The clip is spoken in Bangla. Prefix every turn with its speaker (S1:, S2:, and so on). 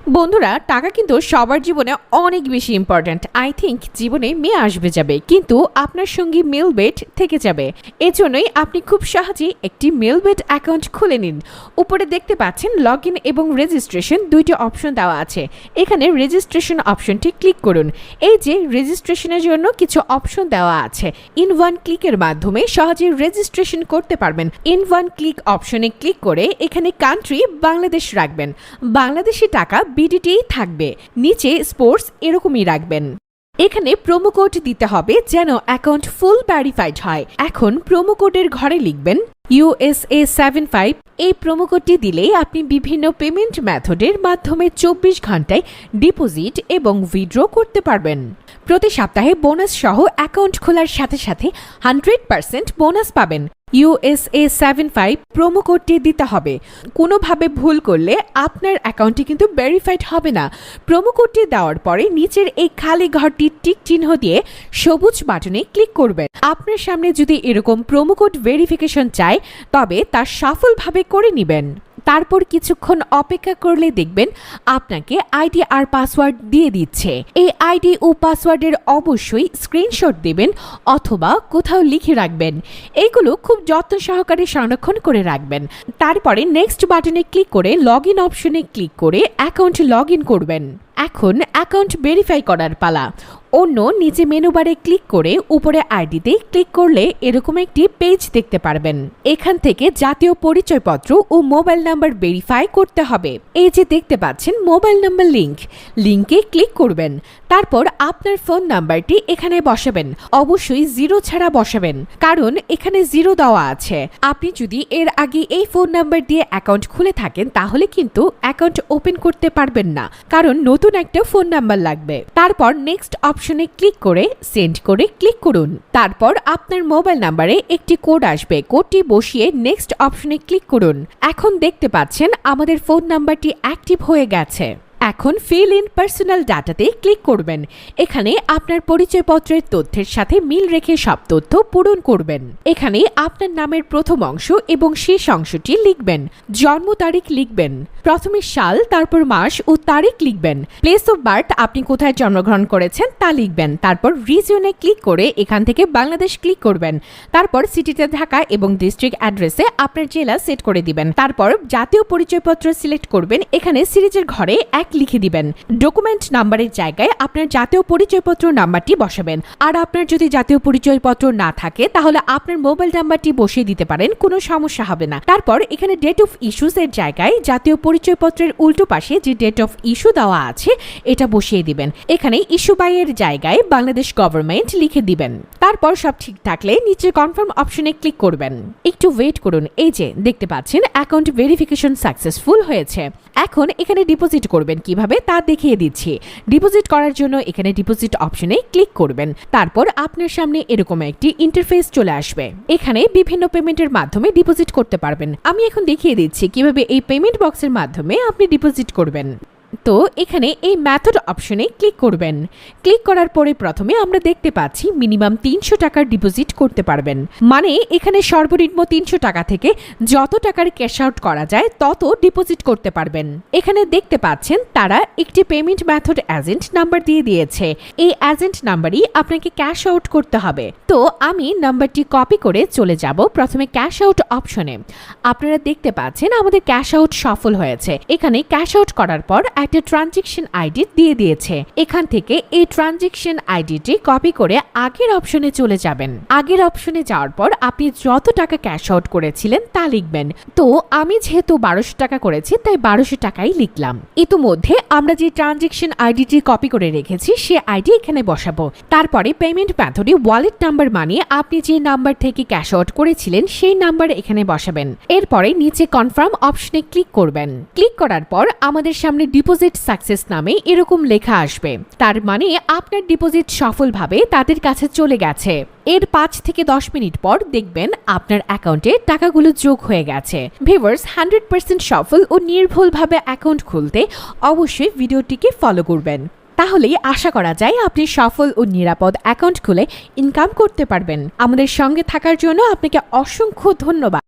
S1: বন্ধুরা, টাকা কিন্তু সবার জীবনে অনেক বেশি ইম্পর্ট্যান্ট। আই থিঙ্ক জীবনে মেয়ে আসবে যাবে, কিন্তু আপনার সঙ্গে মেলবেট থেকে যাবে। এজন্যই আপনি খুব সহজেই একটি মেলবেট অ্যাকাউন্ট খুলে নিন। উপরে দেখতে পাচ্ছেন লগ ইন এবং রেজিস্ট্রেশন দুইটি অপশন দেওয়া আছে। এখানে রেজিস্ট্রেশন অপশনটি ক্লিক করুন। এই যে রেজিস্ট্রেশনের জন্য কিছু অপশন দেওয়া আছে, ইন ওয়ান ক্লিকের মাধ্যমে সহজে রেজিস্ট্রেশন করতে পারবেন। ইন ওয়ান ক্লিক অপশনে ক্লিক করে এখানে কান্ট্রি বাংলাদেশ রাখবেন। বাংলাদেশি টাকা বিডিটি থাকবে, নিচে স্পোর্টস এরকমই রাখবেন। এখানে প্রোমো কোড দিতে হবে যেন অ্যাকাউন্ট ফুল ভেরিফাইড হয়। এখন প্রোমো কোডের ঘরে লিখবেন USA 75। এই প্রোমো কোডটি দিলেই আপনি বিভিন্ন পেমেন্ট মেথডের মাধ্যমে 24 ঘন্টায় ডিপোজিট এবং উইথড্র করতে পারবেন। প্রতি সপ্তাহে বোনাস সহ অ্যাকাউন্ট খোলার সাথে সাথে 100% বোনাস পাবেন। USA 75 প্রোমো কোডটি দিতে হবে। কোনোভাবে ভুল করলে আপনার অ্যাকাউন্টটি কিন্তু ভেরিফাইড হবে না। প্রোমো কোডটি দেওয়ার পরে নিচের এই খালি ঘরটি টিক চিহ্ন দিয়ে সবুজ বাটনে ক্লিক করবেন। আপনার সামনে যদি এরকম প্রোমো কোড ভেরিফিকেশন চায় তবে তা সফলভাবে করে নেবেন। তারপর কিছুক্ষণ অপেক্ষা করলে দেখবেন আপনাকে আইডি আর পাসওয়ার্ড দিয়ে দিচ্ছে। এই আইডি ও পাসওয়ার্ডের অবশ্যই স্ক্রিনশট দেবেন অথবা কোথাও লিখে রাখবেন। এইগুলো খুব যত্ন সহকারে সংরক্ষণ করে রাখবেন। তারপরে নেক্সট বাটনে ক্লিক করে লগ ইন অপশনে ক্লিক করে অ্যাকাউন্ট লগ ইন করবেন। এখন অ্যাকাউন্ট ভেরিফাই করার পালা। অন্য নিচে মেনু বারে ক্লিক করে উপরে আইডিতে ক্লিক করলে এরকম একটি পেজ দেখতে পারবেন। এখান থেকে জাতীয় পরিচয়পত্র ও মোবাইল নাম্বার ভেরিফাই করতে হবে। এই যে দেখতে পাচ্ছেন মোবাইল নাম্বার লিংকে ক্লিক করবেন। তারপর আপনার ফোন নাম্বারটি এখানে বসাবেন। অবশ্যই 0 ছাড়া বসাবেন, কারণ এখানে 0 দেওয়া আছে। আপনি যদি এর আগে এই ফোন নাম্বার দিয়ে অ্যাকাউন্ট খুলে থাকেন তাহলে কিন্তু অ্যাকাউন্ট ওপেন করতে পারবেন না, কারণ নতুন একটা ফোন নাম্বার লাগবে। তারপর নেক্সট অপশনে ক্লিক করে সেন্ড করে ক্লিক করুন। তারপর আপনার মোবাইল নাম্বারে একটি কোড আসবে, কোডটি বসিয়ে নেক্সট অপশনে ক্লিক করুন। এখন দেখতে পাচ্ছেন আমাদের ফোন নাম্বারটি অ্যাক্টিভ হয়ে গেছে। এখন ফিল ইন পার্সোনাল ডাটাতে ক্লিক করবেন। এখানে আপনার পরিচয়পত্রের তথ্যের সাথে মিল রেখে সব তথ্য পূরণ করবেন। এখানে আপনার নামের প্রথম অংশ এবং শেষ অংশটি লিখবেন। জন্ম তারিখ লিখবেন, প্রথমে সাল তারপর মাস ও তারিখ লিখবেন। প্লেস অফ বার্থ আপনি কোথায় জন্মগ্রহণ করেছেন তা লিখবেন। তারপর রিজিয়নে ক্লিক করে এখান থেকে বাংলাদেশ ক্লিক করবেন। তারপর সিটিতে ঢাকা এবং ডিস্ট্রিক্ট অ্যাড্রেসে আপনার জেলা সেট করে দিবেন। তারপর জাতীয় পরিচয়পত্র সিলেক্ট করবেন। এখানে সিরিজের ঘরে 1 লিখে দিবেন। ডকুমেন্ট নাম্বারের জায়গায় আপনার জাতীয় পরিচয়পত্র নাম্বারটি বসাবেন। আর আপনার যদি জাতীয় পরিচয়পত্র না থাকে তাহলে আপনার মোবাইল নাম্বারটি বসিয়ে দিতে পারেন, কোনো সমস্যা হবে না। তারপর এখানে ডেট অফ ইস্যুস এর জায়গায় জাতীয় পরিচয়পত্রের উল্টো পাশে যে ডেট অফ ইস্যু দেওয়া আছে এটা বসিয়ে দিবেন। এখানে ইস্যু বাই এর জায়গায় বাংলাদেশ গভর্নমেন্ট লিখে দিবেন। তারপর সব ঠিক থাকলে নিচে কনফার্ম অপশনে ক্লিক করবেন। একটু ওয়েট করুন। এই যে দেখতে পাচ্ছেন অ্যাকাউন্ট ভেরিফিকেশন সাকসেসফুল হয়েছে। এখন এখানে ডিপোজিট করবেন কিভাবে তা দেখিয়ে দিচ্ছি। ডিপোজিট করার জন্য এখানে ডিপোজিট অপশনে ক্লিক করবেন। তারপর আপনার সামনে এরকম একটি ইন্টারফেস চলে আসবে। এখানে বিভিন্ন পেমেন্টের মাধ্যমে ডিপোজিট করতে পারবেন। আমি এখন দেখিয়ে দিচ্ছি কিভাবে এই পেমেন্ট বক্সের মাধ্যমে আপনি ডিপোজিট করবেন। তো এখানে এই মেথড অপশনে ক্লিক করবেন। ক্লিক করার পরে প্রথমে আমরা দেখতে পাচ্ছি মিনিমাম 300 টাকার ডিপোজিট করতে পারবেন। মানে এখানে সর্বনিম্ন 300 টাকা থেকে যত টাকার ক্যাশ আউট করা যায় তত ডিপোজিট করতে পারবেন। এখানে দেখতে পাচ্ছেন তারা একটি পেমেন্ট মেথড এজেন্ট নাম্বার দিয়ে দিয়েছে। এই এজেন্ট নাম্বারই আপনাকে ক্যাশ আউট করতে হবে। তো আমি নাম্বারটি কপি করে চলে যাব প্রথমে ক্যাশ আউট অপশনে। আপনারা দেখতে পাচ্ছেন আমাদের ক্যাশ আউট সফল হয়েছে। এখানে ক্যাশ আউট করার পর একটা ট্রানজেকশন আইডি দিয়ে দিয়েছে। এখান থেকে এই ট্রানজেকশন আইডিটি কপি করে আগের অপশনে চলে যাবেন। আগের অপশনে যাওয়ার পর আপনি যত টাকা ক্যাশ আউট করেছিলেন তা লিখবেন। তো আমি যেহেতু 1200 টাকা করেছি তাই 1200 টাকাই লিখলাম। ইতিমধ্যে আমরা যে ট্রানজেকশন আইডিটি কপি করে রেখেছি সে আইডি এখানে বসাবো। তারপরে পেমেন্ট মেথডে ওয়ালেট নাম্বার মানে আপনি যে নাম্বার থেকে ক্যাশ আউট করেছিলেন সেই নাম্বার এখানে বসাবেন। এরপরে নিচে কনফার্ম অপশনে ক্লিক করবেন। ক্লিক করার পর আমাদের সামনে ডিপোজিট সাকসেস নামে এরকম লেখা আসবে। তার মানে আপনার ডিপোজিট সফলভাবে তাদের কাছে চলে গেছে। এর 5 থেকে 10 মিনিট পর দেখবেন আপনার অ্যাকাউন্টে টাকাগুলো যোগ হয়ে গেছে। ভিউয়ার্স, 100% সফল ও নির্ভুলভাবে অ্যাকাউন্ট খুলতে অবশ্যই ভিডিওটিকে ফলো করবেন। তাহলেই আশা করা যায় আপনি সফল ও নিরাপদ অ্যাকাউন্ট খুলে ইনকাম করতে পারবেন। আমাদের সঙ্গে থাকার জন্য আপনাকে অসংখ্য ধন্যবাদ।